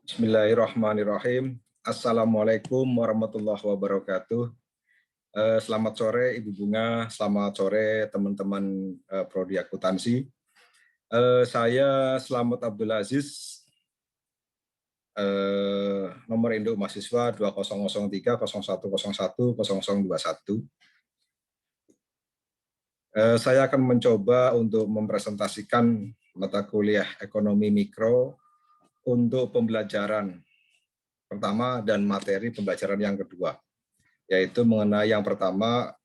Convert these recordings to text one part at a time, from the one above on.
Bismillahirrahmanirrahim. Assalamualaikum warahmatullahi wabarakatuh. Selamat sore Ibu Bunga, selamat sore teman-teman Prodi Akuntansi. Saya Slamet Abdul Aziz, nomor induk mahasiswa 2003 0101 0021. Saya akan mencoba untuk mempresentasikan mata kuliah Ekonomi Mikro untuk pembelajaran pertama dan materi pembelajaran yang kedua, yaitu mengenai yang pertama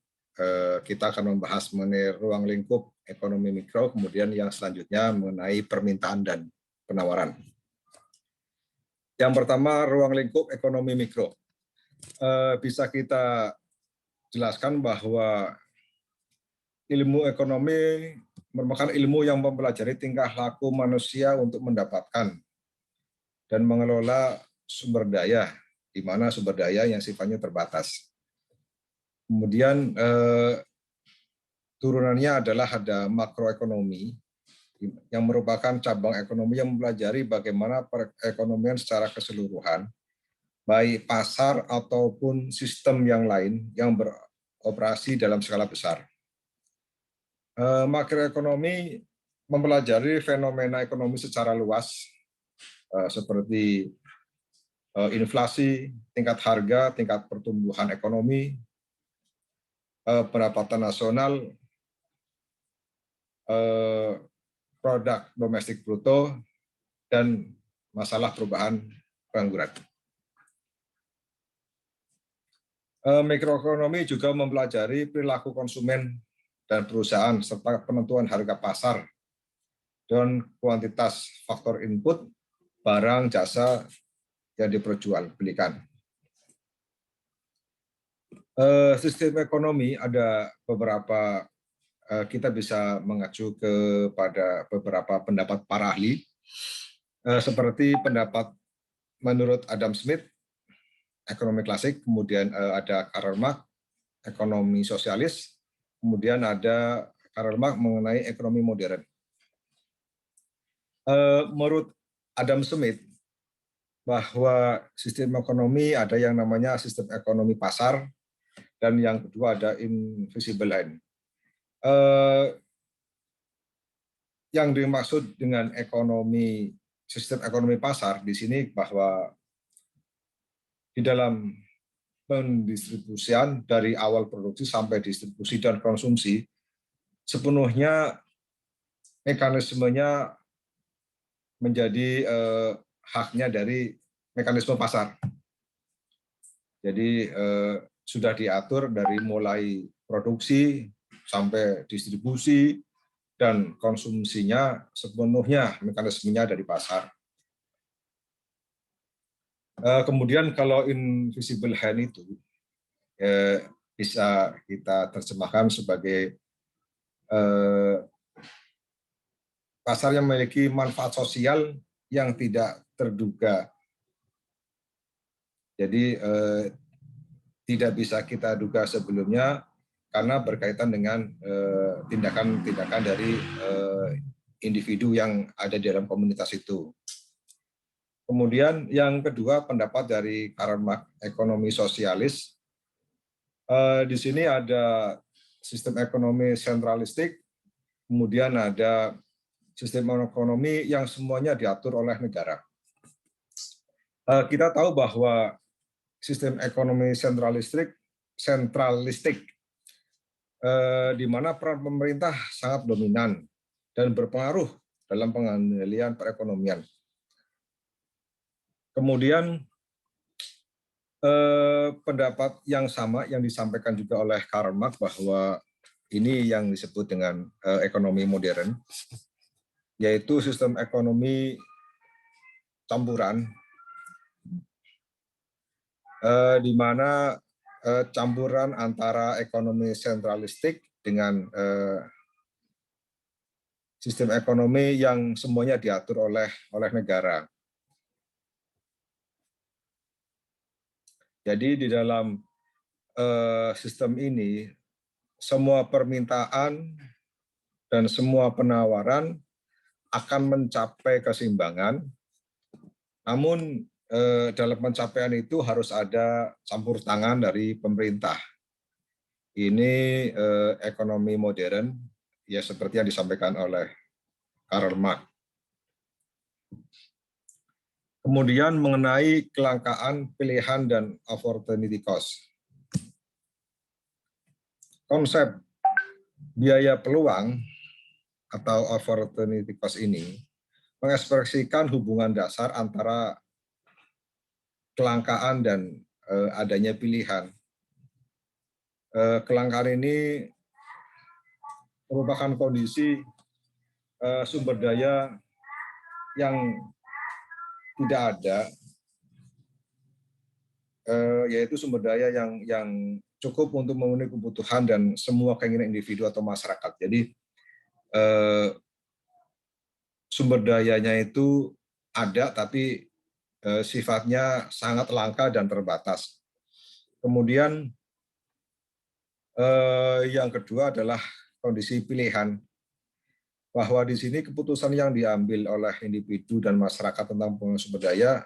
kita akan membahas mengenai ruang lingkup ekonomi mikro, kemudian yang selanjutnya mengenai permintaan dan penawaran. Yang pertama, ruang lingkup ekonomi mikro. Bisa kita jelaskan bahwa ilmu ekonomi merupakan ilmu yang mempelajari tingkah laku manusia untuk mendapatkan dan mengelola sumber daya, di mana sumber daya yang sifatnya terbatas. Kemudian turunannya adalah ada makroekonomi, yang merupakan cabang ekonomi yang mempelajari bagaimana perekonomian secara keseluruhan, baik pasar ataupun sistem yang lain yang beroperasi dalam skala besar. Makroekonomi mempelajari fenomena ekonomi secara luas, seperti inflasi, tingkat harga, tingkat pertumbuhan ekonomi, pendapatan nasional, produk domestik bruto, dan masalah perubahan pengangguran. Mikroekonomi juga mempelajari perilaku konsumen dan perusahaan serta penentuan harga pasar dan kuantitas faktor input barang jasa yang diperjualbelikan. Sistem ekonomi ada beberapa, kita bisa mengacu kepada beberapa pendapat para ahli, seperti pendapat menurut Adam Smith, ekonomi klasik, kemudian ada Karl Marx, ekonomi sosialis, kemudian ada Karl Marx mengenai ekonomi modern. Menurut Adam Smith, bahwa sistem ekonomi ada yang namanya sistem ekonomi pasar, dan yang kedua ada invisible hand. Yang dimaksud dengan sistem ekonomi pasar di sini bahwa di dalam pendistribusian dari awal produksi sampai distribusi dan konsumsi sepenuhnya mekanismenya menjadi haknya dari mekanisme pasar. Jadi sudah diatur dari mulai produksi sampai distribusi dan konsumsinya sepenuhnya mekanismenya dari pasar. Kemudian kalau invisible hand itu bisa kita terjemahkan sebagai pasar yang memiliki manfaat sosial yang tidak terduga. Jadi tidak bisa kita duga sebelumnya karena berkaitan dengan tindakan-tindakan dari individu yang ada di dalam komunitas itu. Kemudian yang kedua, pendapat dari Karl Marx, ekonomi sosialis. Di sini ada sistem ekonomi sentralistik, kemudian ada sistem ekonomi yang semuanya diatur oleh negara. Kita tahu bahwa sistem ekonomi sentralistik di mana peran pemerintah sangat dominan dan berpengaruh dalam pengendalian perekonomian. Kemudian pendapat yang sama yang disampaikan juga oleh Karl Marx bahwa ini yang disebut dengan ekonomi modern, yaitu sistem ekonomi campuran, di mana campuran antara ekonomi sentralistik dengan sistem ekonomi yang semuanya diatur oleh negara. Jadi di dalam sistem ini, semua permintaan dan semua penawaran akan mencapai keseimbangan, namun dalam pencapaian itu harus ada campur tangan dari pemerintah. Ini ekonomi modern, ya seperti yang disampaikan oleh Karl Marx. Kemudian mengenai kelangkaan pilihan dan opportunity cost. Konsep biaya peluang atau opportunity cost ini mengekspresikan hubungan dasar antara kelangkaan dan adanya pilihan. Kelangkaan ini merupakan kondisi sumber daya yang tidak ada, yaitu sumber daya yang cukup untuk memenuhi kebutuhan dan semua keinginan individu atau masyarakat. Jadi sumber dayanya itu ada, tapi sifatnya sangat langka dan terbatas. Kemudian yang kedua adalah kondisi pilihan, bahwa di sini keputusan yang diambil oleh individu dan masyarakat tentang penggunaan sumber daya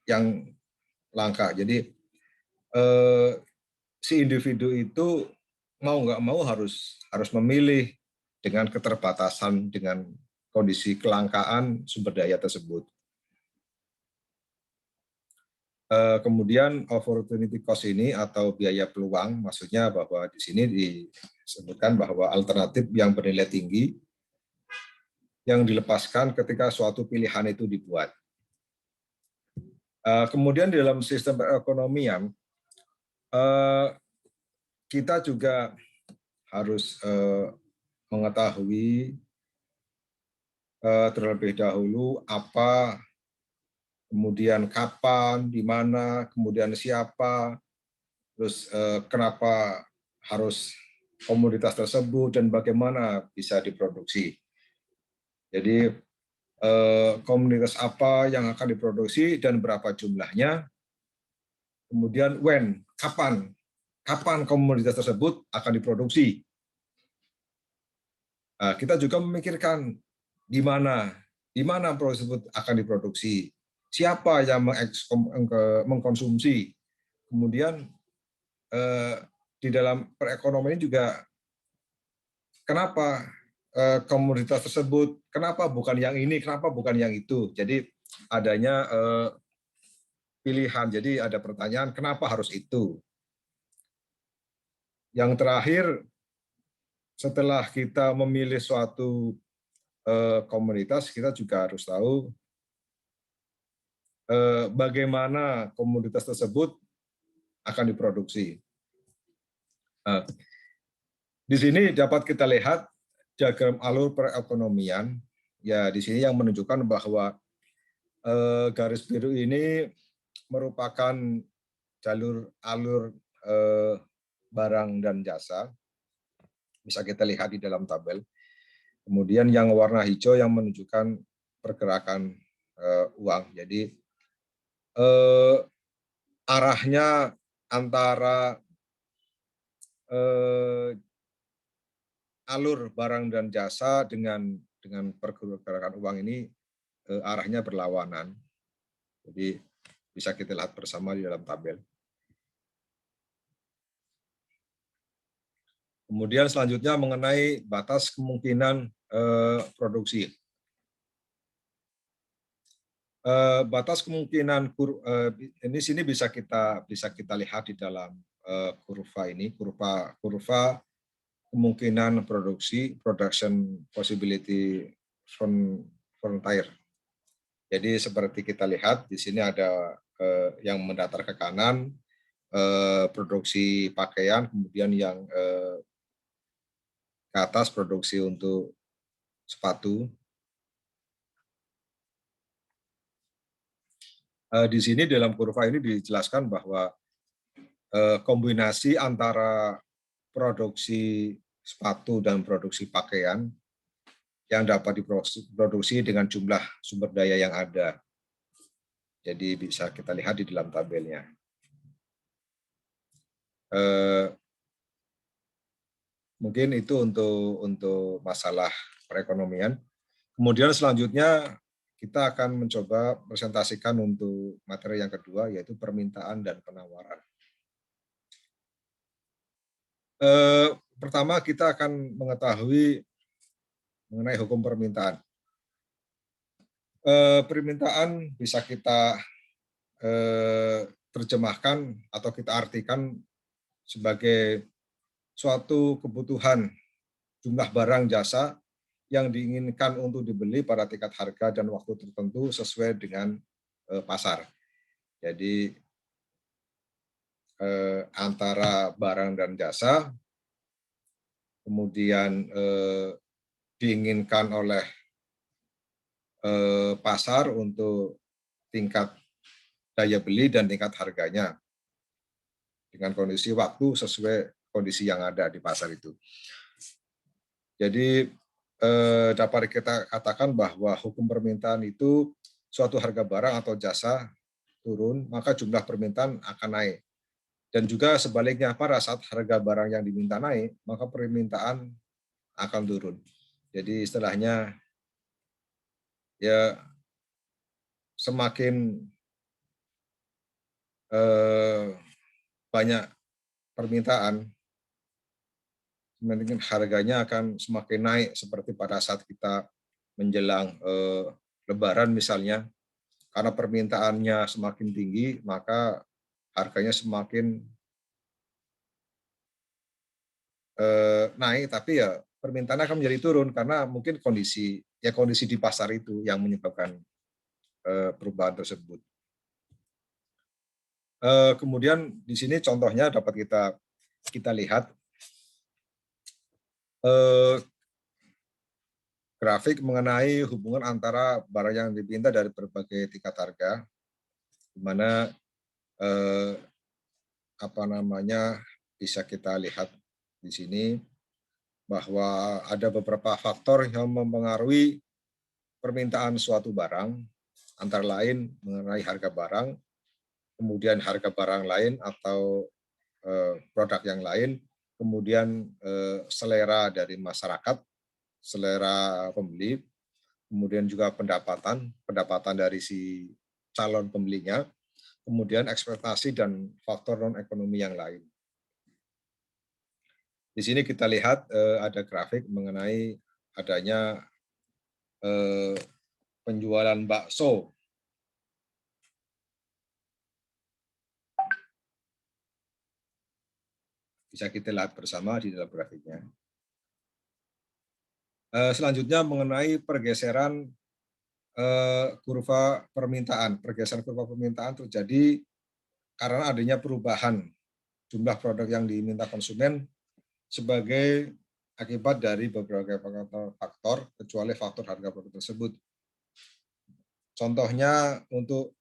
yang langka. Jadi si individu itu mau nggak mau harus memilih dengan keterbatasan, dengan kondisi kelangkaan sumber daya tersebut. Kemudian opportunity cost ini atau biaya peluang, maksudnya bahwa di sini disebutkan bahwa alternatif yang bernilai tinggi yang dilepaskan ketika suatu pilihan itu dibuat. Kemudian di dalam sistem perekonomian, kita juga harus mengetahui terlebih dahulu apa, kemudian kapan, di mana, kemudian siapa, terus kenapa harus komoditas tersebut, dan bagaimana bisa diproduksi. Jadi komunitas apa yang akan diproduksi dan berapa jumlahnya, kemudian kapan komoditas tersebut akan diproduksi. Nah, kita juga memikirkan di mana produk tersebut akan diproduksi, siapa yang mengkonsumsi, kemudian di dalam perekonomian juga kenapa komoditas tersebut, kenapa bukan yang ini, kenapa bukan yang itu. Jadi adanya pilihan, jadi ada pertanyaan kenapa harus itu. Yang terakhir, setelah kita memilih suatu komoditas, kita juga harus tahu bagaimana komoditas tersebut akan diproduksi. Di sini dapat kita lihat diagram alur perekonomian. Ya, di sini yang menunjukkan bahwa garis biru ini merupakan jalur alur barang dan jasa. Bisa kita lihat di dalam tabel. Kemudian yang warna hijau yang menunjukkan pergerakan uang. Jadi arahnya antara alur barang dan jasa dengan pergerakan uang ini arahnya berlawanan. Jadi bisa kita lihat bersama di dalam tabel. Kemudian selanjutnya mengenai batas kemungkinan produksi. Batas kemungkinan ini sini bisa kita lihat di dalam kurva ini, kurva kemungkinan produksi, production possibility frontier. Jadi seperti kita lihat di sini ada yang mendatar ke kanan produksi pakaian, kemudian yang ke atas produksi untuk sepatu. Di sini dalam kurva ini dijelaskan bahwa kombinasi antara produksi sepatu dan produksi pakaian yang dapat diproduksi dengan jumlah sumber daya yang ada. Jadi bisa kita lihat di dalam tabelnya. Mungkin itu untuk masalah perekonomian. Kemudian selanjutnya kita akan mencoba presentasikan untuk materi yang kedua, yaitu permintaan dan penawaran. Pertama, kita akan mengetahui mengenai hukum permintaan. Permintaan bisa kita terjemahkan atau kita artikan sebagai suatu kebutuhan jumlah barang jasa yang diinginkan untuk dibeli pada tingkat harga dan waktu tertentu sesuai dengan pasar. Jadi antara barang dan jasa, kemudian diinginkan oleh pasar untuk tingkat daya beli dan tingkat harganya dengan kondisi waktu sesuai kondisi yang ada di pasar itu. Jadi dapat kita katakan bahwa hukum permintaan itu suatu harga barang atau jasa turun, maka jumlah permintaan akan naik. Dan juga sebaliknya, pada saat harga barang yang diminta naik, maka permintaan akan turun. Jadi istilahnya ya semakin banyak permintaan, mungkin harganya akan semakin naik seperti pada saat kita menjelang Lebaran misalnya, karena permintaannya semakin tinggi, maka harganya semakin naik, tapi ya permintaan akan menjadi turun karena mungkin kondisi di pasar itu yang menyebabkan perubahan tersebut. Kemudian di sini contohnya dapat kita lihat grafik mengenai hubungan antara barang yang dipinta dari berbagai tingkat harga, di mana bisa kita lihat di sini bahwa ada beberapa faktor yang mempengaruhi permintaan suatu barang, antara lain mengenai harga barang, kemudian harga barang lain atau produk yang lain, kemudian selera dari masyarakat, selera pembeli, kemudian juga pendapatan dari si calon pembelinya, kemudian ekspektasi dan faktor non-ekonomi yang lain. Di sini kita lihat ada grafik mengenai adanya penjualan bakso. Bisa kita lihat bersama di dalam grafiknya. Selanjutnya mengenai pergeseran kurva permintaan. Pergeseran kurva permintaan terjadi karena adanya perubahan jumlah produk yang diminta konsumen sebagai akibat dari beberapa faktor, kecuali faktor harga produk tersebut. Contohnya untuk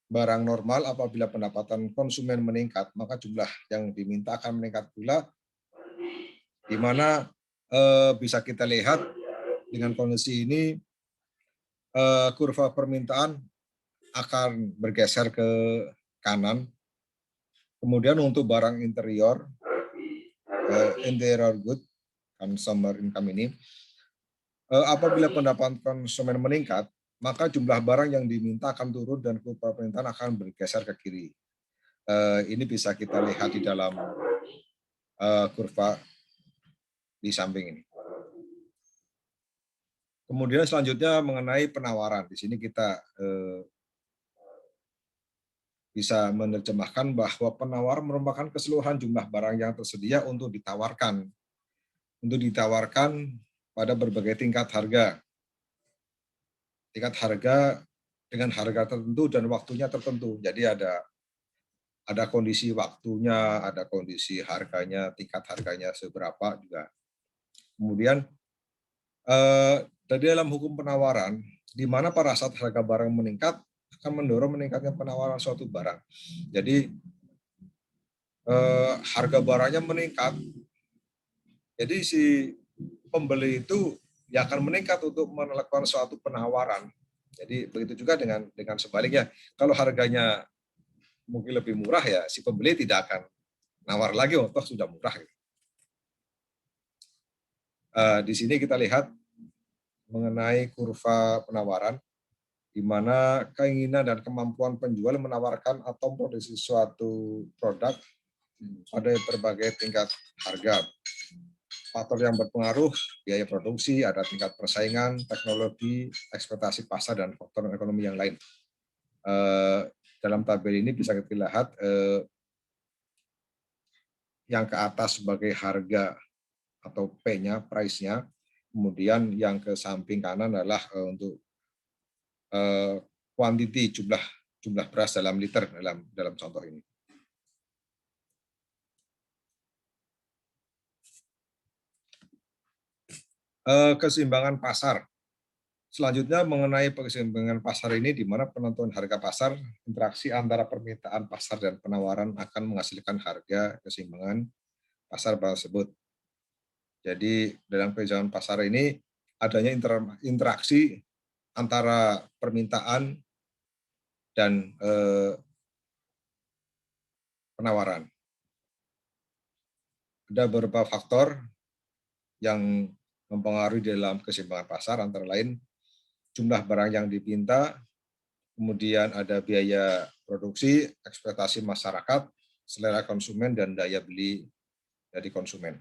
barang normal, apabila pendapatan konsumen meningkat, maka jumlah yang diminta akan meningkat pula, di mana bisa kita lihat dengan kondisi ini kurva permintaan akan bergeser ke kanan. Kemudian untuk barang interior good, consumer income ini, apabila pendapatan konsumen meningkat, maka jumlah barang yang diminta akan turun dan kurva permintaan akan bergeser ke kiri. Ini bisa kita lihat di dalam kurva di samping ini. Kemudian selanjutnya mengenai penawaran. Di sini kita bisa menerjemahkan bahwa penawaran merupakan keseluruhan jumlah barang yang tersedia untuk ditawarkan pada berbagai tingkat harga. Tingkat harga dengan harga tertentu dan waktunya tertentu. Jadi ada kondisi waktunya, ada kondisi harganya, tingkat harganya seberapa juga. Kemudian dari dalam hukum penawaran, di mana pada saat harga barang meningkat akan mendorong meningkatnya penawaran suatu barang. Jadi harga barangnya meningkat, jadi si pembeli itu ya akan meningkat untuk melakukan suatu penawaran. Jadi begitu juga dengan sebaliknya, kalau harganya mungkin lebih murah ya si pembeli tidak akan nawar lagi, oh toh sudah murah. Di sini kita lihat mengenai kurva penawaran. di mana keinginan dan kemampuan penjual menawarkan atau produksi suatu produk pada berbagai tingkat harga. Faktor yang berpengaruh, biaya produksi, ada tingkat persaingan, teknologi, ekspektasi pasar, dan faktor ekonomi yang lain. Dalam tabel ini bisa kita lihat yang ke atas sebagai harga atau P-nya, price-nya, kemudian yang ke samping kanan adalah untuk quantity, jumlah beras dalam liter dalam contoh ini. Keseimbangan pasar. Selanjutnya mengenai keseimbangan pasar ini, di mana penentuan harga pasar, interaksi antara permintaan pasar dan penawaran akan menghasilkan harga keseimbangan pasar tersebut. Jadi dalam keseimbangan pasar ini adanya interaksi antara permintaan dan penawaran. Ada beberapa faktor yang mempengaruhi dalam keseimbangan pasar, antara lain jumlah barang yang dipinta, kemudian ada biaya produksi, ekspektasi masyarakat, selera konsumen, dan daya beli dari konsumen.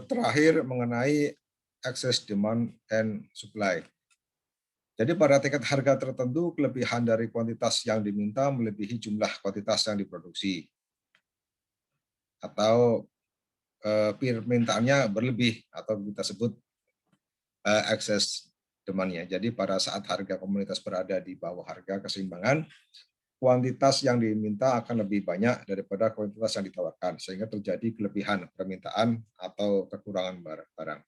Terakhir mengenai excess demand and supply. Jadi pada tingkat harga tertentu, kelebihan dari kuantitas yang diminta melebihi jumlah kuantitas yang diproduksi. Atau permintaannya berlebih, atau kita sebut excess demand-nya. Jadi pada saat harga komoditas berada di bawah harga keseimbangan, kuantitas yang diminta akan lebih banyak daripada kuantitas yang ditawarkan, sehingga terjadi kelebihan permintaan atau kekurangan barang.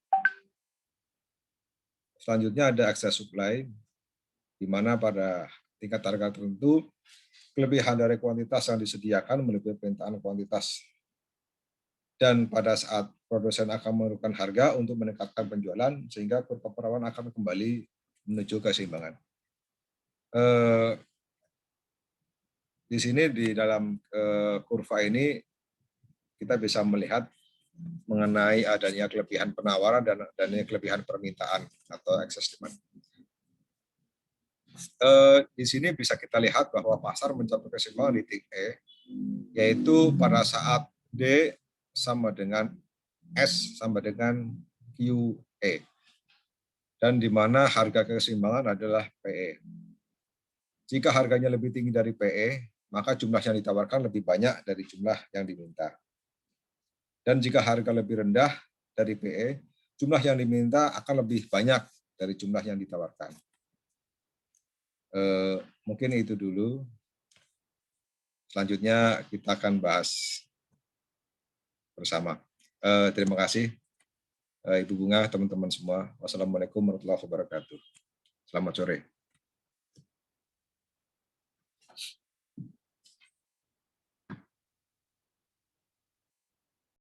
Selanjutnya ada excess supply, di mana pada tingkat harga tertentu, kelebihan dari kuantitas yang disediakan melebihi permintaan kuantitas. Dan pada saat produsen akan menurunkan harga untuk meningkatkan penjualan, sehingga kurva perawan akan kembali menuju keseimbangan. Di sini di dalam kurva ini kita bisa melihat mengenai adanya kelebihan penawaran dan adanya kelebihan permintaan atau excess demand. Di sini bisa kita lihat bahwa pasar mencapai keseimbangan di titik E, yaitu pada saat D sama dengan S sama dengan QE, dan di mana harga keseimbangan adalah PE. Jika harganya lebih tinggi dari PE, maka jumlah yang ditawarkan lebih banyak dari jumlah yang diminta. Dan jika harga lebih rendah dari PE, jumlah yang diminta akan lebih banyak dari jumlah yang ditawarkan. Mungkin itu dulu. Selanjutnya kita akan bahas bersama. Terima kasih Ibu Bunga, teman-teman semua. Wassalamualaikum warahmatullahi wabarakatuh. Selamat sore.